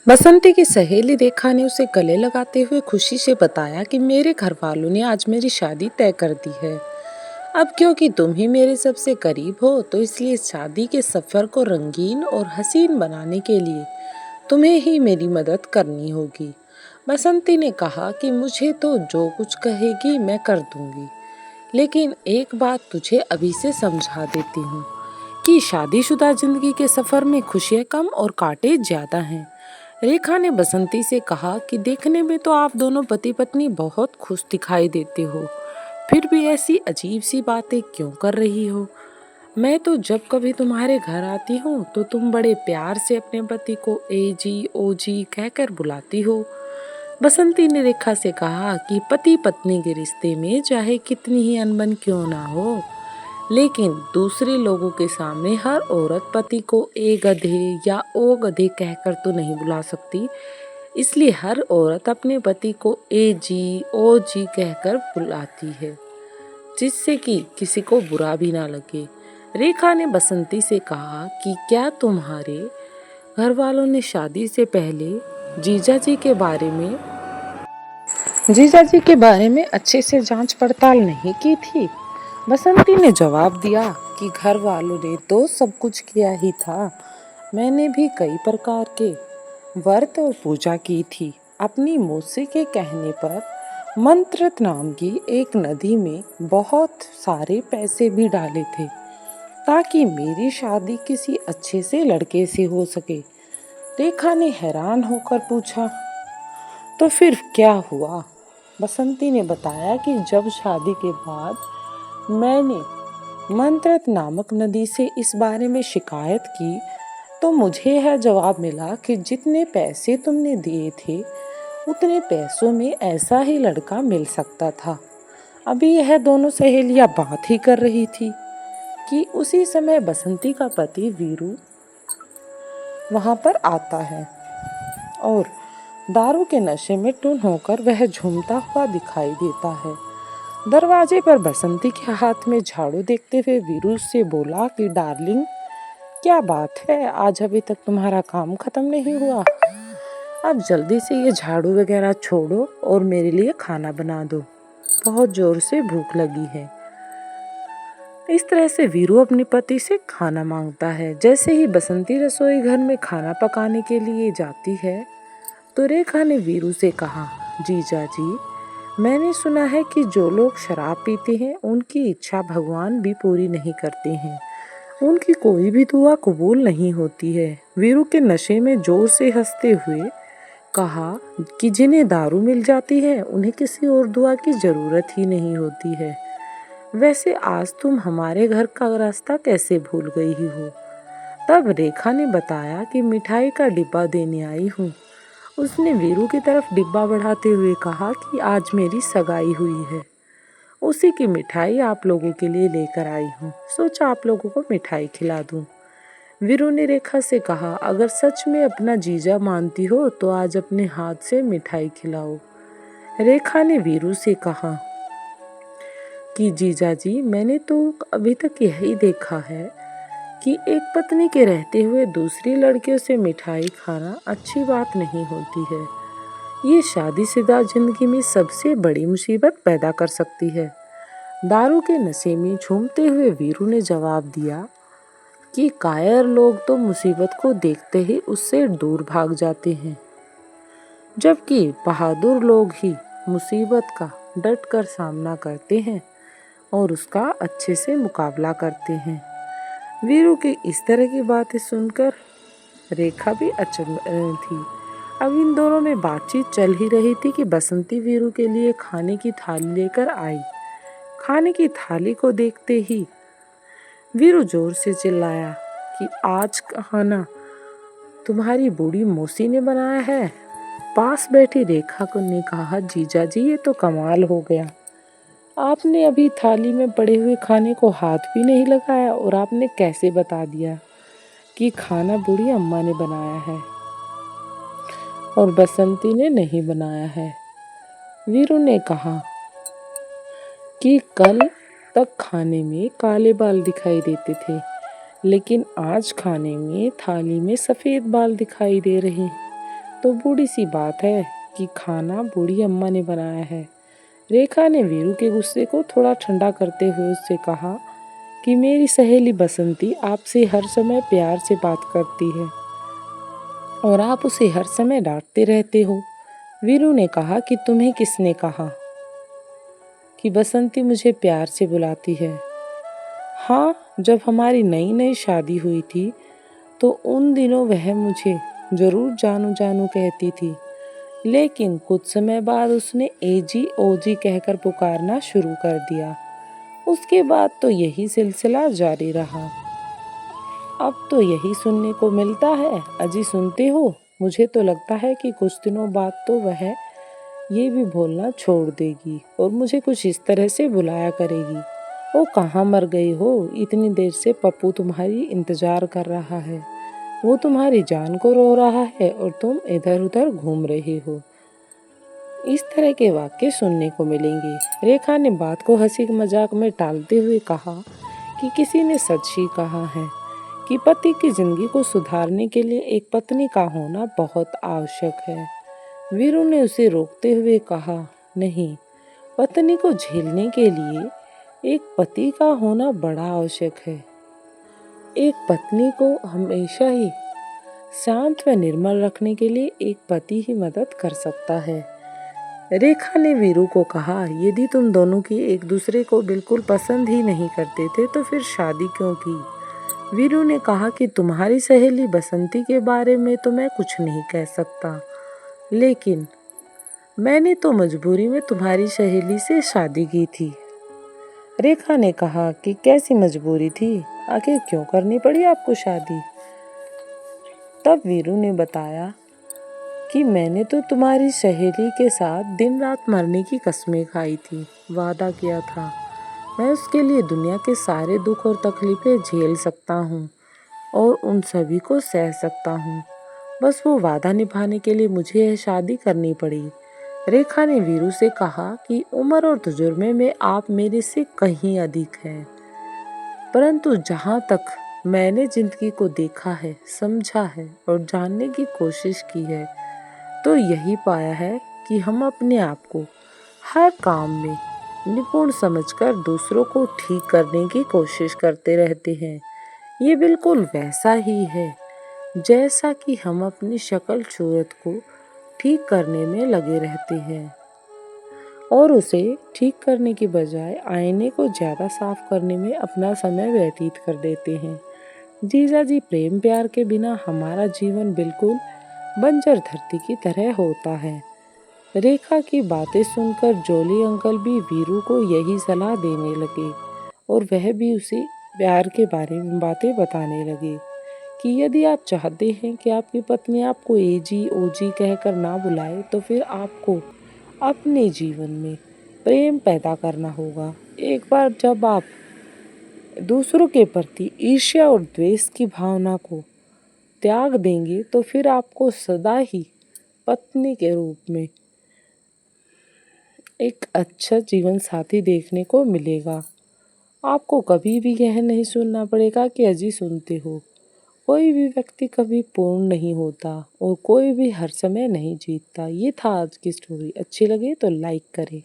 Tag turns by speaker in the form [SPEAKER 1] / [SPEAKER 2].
[SPEAKER 1] बसंती की सहेली रेखा ने उसे गले लगाते हुए खुशी से बताया कि मेरे घर वालों ने आज मेरी शादी तय कर दी है। अब क्योंकि तुम ही मेरे सबसे करीब हो, तो इसलिए इस शादी के सफर को रंगीन और हसीन बनाने के लिए तुम्हें ही मेरी मदद करनी होगी। बसंती ने कहा कि मुझे तो जो कुछ कहेगी मैं कर दूंगी, लेकिन एक बात तुझे अभी से समझा देती हूँ कि शादीशुदा जिंदगी के सफर में खुशियाँ कम और कांटे ज्यादा हैं। रेखा ने बसंती से कहा कि देखने में तो आप दोनों पति पत्नी बहुत खुश दिखाई देते हो, फिर भी ऐसी अजीब सी बातें क्यों कर रही हो? मैं तो जब कभी तुम्हारे घर आती हूँ तो तुम बड़े प्यार से अपने पति को ए जी ओ जी कहकर बुलाती हो। बसंती ने रेखा से कहा कि पति पत्नी के रिश्ते में चाहे कितनी ही अनबन क्यों ना हो, लेकिन दूसरे लोगों के सामने हर औरत पति को ए गधे या ओ गधे कहकर तो नहीं बुला सकती। इसलिए हर औरत अपने पति को ए जी ओ जी कहकर बुलाती है, जिससे कि किसी को बुरा भी ना लगे। रेखा ने बसंती से कहा कि क्या तुम्हारे घर वालों ने शादी से पहले जीजा जी के बारे में जीजा जी के बारे में अच्छे से जांच पड़ताल नहीं की थी? बसंती ने जवाब दिया कि घर वालों ने तो सब कुछ किया ही था। मैंने भी कई प्रकार के व्रत और पूजा की थी। अपनी मौसी के कहने पर मंत्रत नाम की एक नदी में बहुत सारे पैसे भी डाले थे, ताकि मेरी शादी किसी अच्छे से लड़के से हो सके। रेखा ने हैरान होकर पूछा, तो फिर क्या हुआ? बसंती ने बताया कि जब शादी के बाद मैंने मंत्रत नामक नदी से इस बारे में शिकायत की, तो मुझे यह जवाब मिला कि जितने पैसे तुमने दिए थे उतने पैसों में ऐसा ही लड़का मिल सकता था। अभी यह दोनों सहेलियां बात ही कर रही थी कि उसी समय बसंती का पति वीरू वहां पर आता है और दारू के नशे में टुन होकर वह झूमता हुआ दिखाई देता है। दरवाजे पर बसंती के हाथ में झाड़ू देखते हुए वीरू से बोला कि डार्लिंग, क्या बात है, आज अभी तक तुम्हारा काम खत्म नहीं हुआ? अब जल्दी से ये झाड़ू वगैरह छोड़ो और मेरे लिए खाना बना दो, बहुत जोर से भूख लगी है। इस तरह से वीरू अपने पति से खाना मांगता है। जैसे ही बसंती रसोई घर में खाना पकाने के लिए जाती है, तो रेखा ने वीरू से कहा, जीजा जी, मैंने सुना है कि जो लोग शराब पीते हैं उनकी इच्छा भगवान भी पूरी नहीं करते हैं, उनकी कोई भी दुआ कबूल नहीं होती है। वीरू के नशे में जोर से हंसते हुए कहा कि जिन्हें दारू मिल जाती है उन्हें किसी और दुआ की जरूरत ही नहीं होती है। वैसे आज तुम हमारे घर का रास्ता कैसे भूल गई हो? तब रेखा ने बताया कि मिठाई का डिब्बा देने आई हूँ। उसने वीरू की तरफ डिब्बा बढ़ाते हुए कहा कि आज मेरी सगाई हुई है, उसी की मिठाई आप लोगों के लिए लेकर आई हूँ, सोचा आप लोगों को मिठाई खिला दूँ। वीरू ने रेखा से कहा, अगर सच में अपना जीजा मानती हो तो आज अपने हाथ से मिठाई खिलाओ। रेखा ने वीरू से कहा कि जीजा जी, मैंने तो अभी तक यही देखा है कि एक पत्नी के रहते हुए दूसरी लड़कियों से मिठाई खाना अच्छी बात नहीं होती है। ये शादीशुदा जिंदगी में सबसे बड़ी मुसीबत पैदा कर सकती है। दारू के नशे में झूमते हुए वीरू ने जवाब दिया कि कायर लोग तो मुसीबत को देखते ही उससे दूर भाग जाते हैं, जबकि बहादुर लोग ही मुसीबत का डट कर सामना करते हैं और उसका अच्छे से मुकाबला करते हैं। वीरू की इस तरह की बातें सुनकर रेखा भी अचंभ थी। अब इन दोनों में बातचीत चल ही रही थी कि बसंती वीरू के लिए खाने की थाली लेकर आई। खाने की थाली को देखते ही वीरू जोर से चिल्लाया कि आज खाना तुम्हारी बूढ़ी मौसी ने बनाया है। पास बैठी रेखा को ने कहा, जीजा जी, ये तो कमाल हो गया, आपने अभी थाली में पड़े हुए खाने को हाथ भी नहीं लगाया और आपने कैसे बता दिया कि खाना बूढ़ी अम्मा ने बनाया है और बसंती ने नहीं बनाया है। वीरू ने कहा कि कल तक खाने में काले बाल दिखाई देते थे, लेकिन आज खाने में थाली में सफ़ेद बाल दिखाई दे रहे हैं। तो बूढ़ी सी बात है कि खाना बूढ़ी अम्मा ने बनाया है। रेखा ने वीरू के गुस्से को थोड़ा ठंडा करते हुए उससे कहा कि मेरी सहेली बसंती आपसे हर समय प्यार से बात करती है और आप उसे हर समय डांटते रहते हो। वीरू ने कहा कि तुम्हें किसने कहा कि बसंती मुझे प्यार से बुलाती है? हाँ, जब हमारी नई नई शादी हुई थी तो उन दिनों वह मुझे जरूर जानू जानू कहती थी, लेकिन कुछ समय बाद उसने एजी ओजी कहकर पुकारना शुरू कर दिया। उसके बाद तो यही सिलसिला जारी रहा। अब तो यही सुनने को मिलता है। अजी सुनते हो? मुझे तो लगता है कि कुछ दिनों बाद तो वह ये भी बोलना छोड़ देगी और मुझे कुछ इस तरह से बुलाया करेगी, ओ कहाँ मर गई हो? इतनी देर से पप्पू तुम्हारी इंतजार कर रहा है। वो तुम्हारी जान को रो रहा है और तुम इधर उधर घूम रहे हो। इस तरह के वाक्य सुनने को मिलेंगे। रेखा ने बात को हंसी मजाक में टालते हुए कहा कि किसी ने सच ही कहा है कि पति की जिंदगी को सुधारने के लिए एक पत्नी का होना बहुत आवश्यक है। वीरू ने उसे रोकते हुए कहा, नहीं, पत्नी को झेलने के लिए एक पति का होना बड़ा आवश्यक है। एक पत्नी को हमेशा ही शांत व निर्मल रखने के लिए एक पति ही मदद कर सकता है। रेखा ने वीरू को कहा, यदि तुम दोनों की एक दूसरे को बिल्कुल पसंद ही नहीं करते थे तो फिर शादी क्यों की? वीरू ने कहा कि तुम्हारी सहेली बसंती के बारे में तो मैं कुछ नहीं कह सकता, लेकिन मैंने तो मजबूरी में तुम्हारी सहेली से शादी की थी। रेखा ने कहा कि कैसी मजबूरी थी? आखिर क्यों करनी पड़ी आपको शादी? तब वीरू ने बताया कि मैंने तो तुम्हारी सहेली के साथ दिन रात मरने की कस्में खाई थी, वादा किया था। मैं उसके लिए दुनिया के सारे दुख और तकलीफें झेल सकता हूँ और उन सभी को सह सकता हूँ। बस वो वादा निभाने के लिए मुझे यह शादी करनी पड़ी। रेखा ने वीरू से कहा कि उम्र और तजुर्बे में आप मेरे से कहीं अधिक हैं, परंतु जहाँ तक मैंने जिंदगी को देखा है, समझा है और जानने की कोशिश की है, तो यही पाया है कि हम अपने आप को हर काम में निपुण समझकर दूसरों को ठीक करने की कोशिश करते रहते हैं। ये बिल्कुल वैसा ही है जैसा कि हम अपनी शक्ल सूरत को ठीक करने में लगे रहते हैं और उसे ठीक करने की बजाय आईने को ज़्यादा साफ करने में अपना समय व्यतीत कर देते हैं। जीजा जी, प्रेम प्यार के बिना हमारा जीवन बिल्कुल बंजर धरती की तरह होता है। रेखा की बातें सुनकर जोली अंकल भी वीरू को यही सलाह देने लगे और वह भी उसे प्यार के बारे में बातें बताने लगे कि यदि आप चाहते हैं कि आपकी पत्नी आपको एजी ओजी कहकर ना बुलाए तो फिर आपको अपने जीवन में प्रेम पैदा करना होगा। एक बार जब आप दूसरों के प्रति ईर्ष्या और द्वेष की भावना को त्याग देंगे तो फिर आपको सदा ही पत्नी के रूप में एक अच्छा जीवन साथी देखने को मिलेगा। आपको कभी भी यह नहीं सुनना पड़ेगा कि अजी सुनते हो। कोई भी व्यक्ति कभी पूर्ण नहीं होता और कोई भी हर समय नहीं जीतता। ये था आज की स्टोरी। अच्छी लगे तो लाइक करें।